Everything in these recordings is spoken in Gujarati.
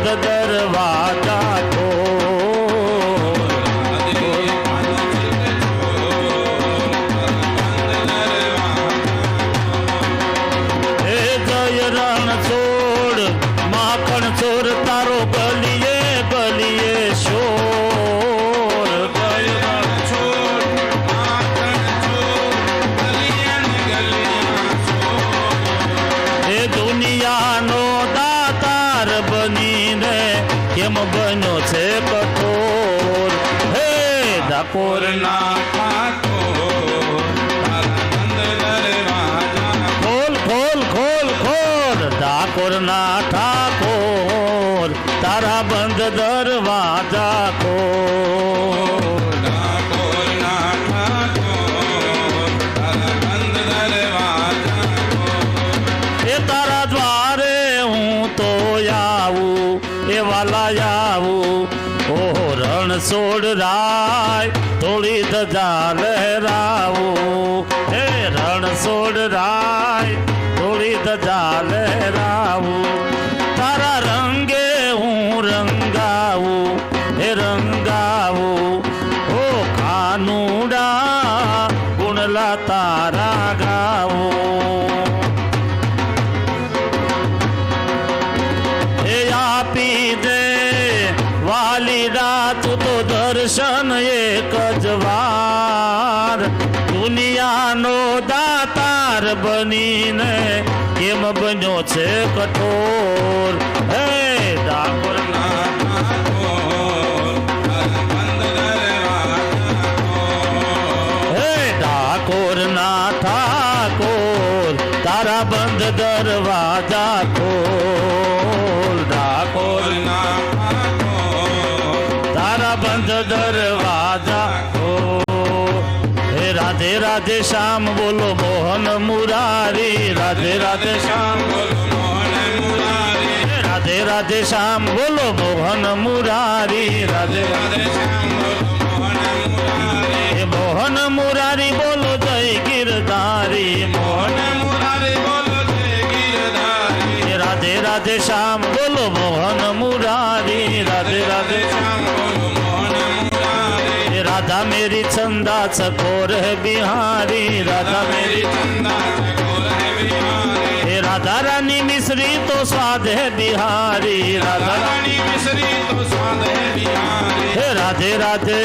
બંધ દરવાજા ચોર તારો ગલીએ ગલીએ શોર એ દુનિયાનો દાતાર બનીને કેમ બન્યો છે કઠોર હે ડાકોર ના ખોલ ખોલ ખોલ ખોલ ડાકોર ના ઠાકોર તારા બંધ દરવાજા ખોલ ડાકોર ના ઠાકોર તારા બંધ દરવાજા એ તારા દ્વારે હું તો આવું એ વાલા આવું ઓહો રણ છોડ રાય થોડી ધજા લહેરાવું હે રણ છોડ રાય થોડી ધજા લહેરાવું તારા રંગે હું રંગાવું હે રંગાવું ઓ કાનુડા ગુણલા તારા ગાવું હે આપી દે વાલીડા તું તો દર્શન એક જ વાર દુનિયાનો દાતાર બનીને કેમ બન્યો છે કઠોર હે ડાકોર ના હે ડાકોર ના ઠાકોર તારા બંધ દરવાજા ખોલ ડાકોર ના તારા બંધ દરવાજા ખોલ હે રાધે રાધે શ્યામ બોલો મોહન મુરારી રાધે રાધે શ્યામ રાધે રાધે શ્યામ બોલો મોહન મુરારી રાધે રાધે હે મોહન મુરારી બોલો જય ગિરધારી મોહન મુરારી બોલો જય ગિરધારી હે રાધે રાધે શ્યામ બોલો મોહન મુરારી રાધે રાધે શ્યામ બોલો મોહન મુરારી હે રાधा मेरी चंदा चकोर है बिहारी राधा मेरी ચંદા ચકોર હે બિહારી हे राधा रानी मिश्री तो स्वाद है बिहारी राधा રાણી મિશ્રી તો સ્વાદ હે બિહારી हे राधे राधे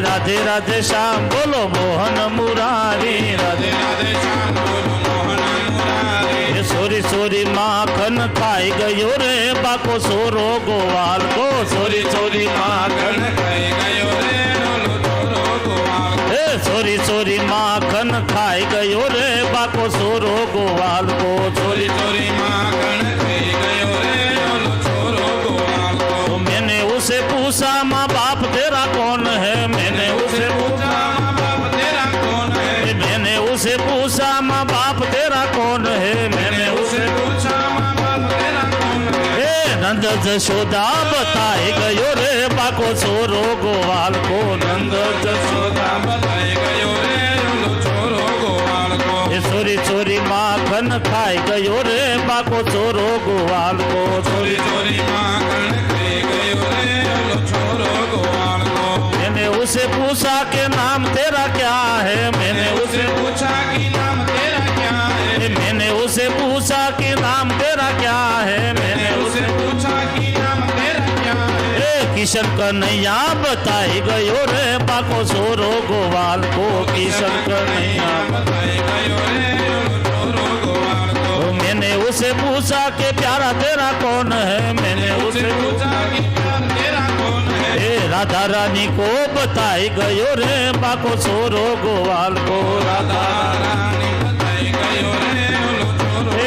राधे राधे श्याम बोलो मोहन मुरारी राधे રાધે શ્યામ બોલો મોહન મુરારી हे सोरी सोरी माखन खाई गयो रे बाको सोरो गोवाल को सोरी सोरी माखन ગણ ખાઈ ગયો રે ડોલો ચોરો ગોવાલ हे सोरी सोरी माखन खाई गयो रे बाको सोरो गोवाल को ચોરી ચોરી માં ગણ ખાઈ ગયો રે ડોલો ચોરો ગોવાલ तो मैंने उसे पूछा माँ बाप तेरा कौन है मैंने उसे पूछा માँ બાપ તેરા કોણ હે मैंने उसे पूछा माँ बाप तेरा कौन है मैंने ઉસે પૂછા માँ બાપ તેરા કોણ હે हे नंद जशोदा बताए गयो रे बाको छोरो गोवाल को नंद જશોદા બતાઈ ગયો રે ડોલો ચોરો ગોવાલ કો हे चोरी चोरी माखन खाई गयो रे बाको छोरो गोवाल को ચોરી ચોરી માં ગણ ખાઈ ગયો રે ડોલો ચોરો ગોવાલ કો मैंने उसे पूछा के नाम तेरा क्या है मैंने उसे पूछा कि नाम तेरा क्या है मैंने उसे पूछा कि नाम तेरा क्या है मैंने उसे पूछा कि नाम तेरा क्या है ए किशन कन्हैया बताई गयो रे बाको सोरो गोवाल को किशन कन्हैया बताई गयो रे डोलो छोरो गोवाल को मैंने उसे पूछा कि प्यारा तेरा कौन है मैंने उसे उसे पूछा कि प्यार तेरा कौन है ए राधा रानी को बताई गयो रे बाको सोरो गोवाल को राधा रानी बताई गयो रे डोलो छोरो ए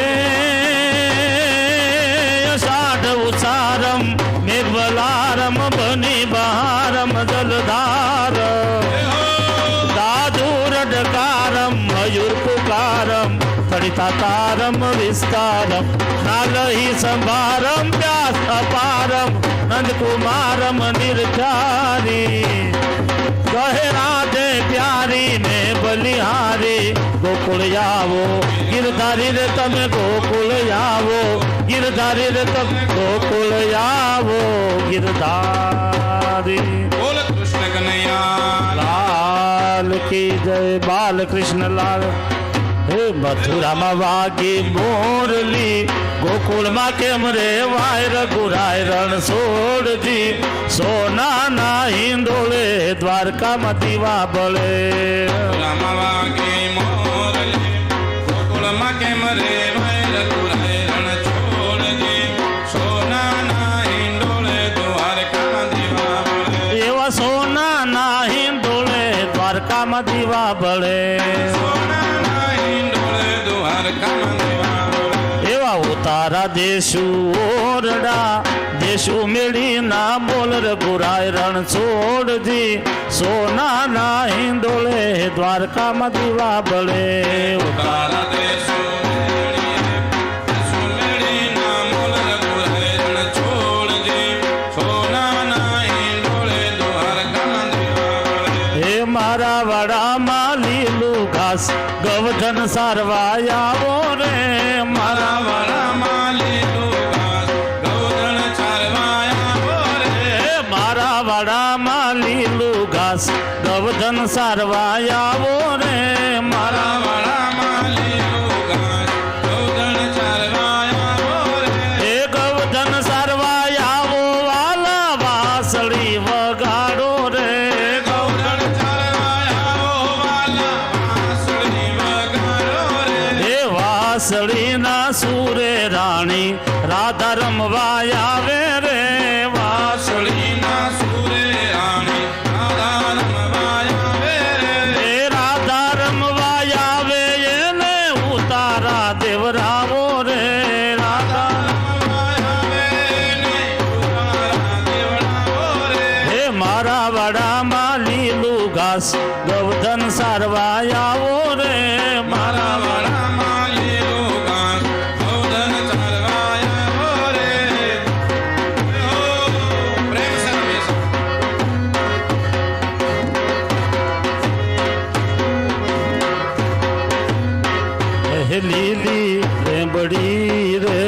साठ उसारम मेघबलारम बनी बहारम जलधार दादूर डकारम मयूर पुकारम तड़िता तारम विस्तारम नालही संभारम व्यास अपारम नंद कुमारम निर्चारी कहे राधे प्यारी ने बलिहारी गोकुल आवो गिरधारी रे तमे गोकुल आवो ગિરધારી રે તબ ગોકુળ આવો ગિરધારી બોલ કૃષ્ણ કનૈયા લાલ કી જય બાલ કૃષ્ણ લાલ હે મથુરામાં વાગી મોરલી ગોકુળમાં કેમ રે વાય રઘુરાય રણ છોડજી સોનાના હિંડોળે દ્વારકામાં દીવા બળે રામા વાગે મોરલી ગોકુળમાં કેમ રે ભાઈ રઘુરાય રણ છોડજે સોનાના હિંડોળે દ્વારકામાં દીવા બળે એવા સોનાના હિંડોળે દ્વારકામાં દીવા બળે સોનાના હિંડોળે દ્વારકામાં દીવા બળે એવા ઉતારા દેશુ ઓરડા દેશુ મેળી ના બોલ રઘુરાય રણ છોડજી સોનાના હિંડોળે દ્વારકામાં દીવા બળે તારા દેશો સુમેળી ના મોલ રઘુરાય રણ છોડજે સોનાના હિંડોળે દ્વારકામાં દીવા બળે હે મારા વડામાં લીલું ઘાસ ગવધન સારવા આવો રે મારા વાડામાં લીલું ઘાસ ગૌધન ચારવાયા બોરે હે મારા વડામાં લીલું ઘાસ ગવધન સારવા આવો રે મારા વાડામાં લીલું ઘાસ ગૌધન ચારવાયા બોરે એ ગવધન સારવા આવો વાલા વાસળી વગાડો રે ગૌધન ચારવાયા વાલા વાંસળી વગાડો રે એ વાસળીના સુરે રાણી રાધા રમવા આવે રે વાંસળીના સુરે રાણી રાધા રમવાયા વે રે એ રાધા રમવા આવે એને ઉતારા દેવરાવો રે રાધા રમવાયા વે ને ઉતારા દેવડાવો રે હે મારા વડામાં લીલું ઘાસ ગવધન સારવા આવો રે મારા વાડામાં લીલું ઘાસ ગૌધન ચારવાયા બોરે ઓ પ્રેમ સર્વિસ હે લીલી રેંબડી રે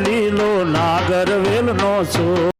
લીલો નાગર વેલનો છો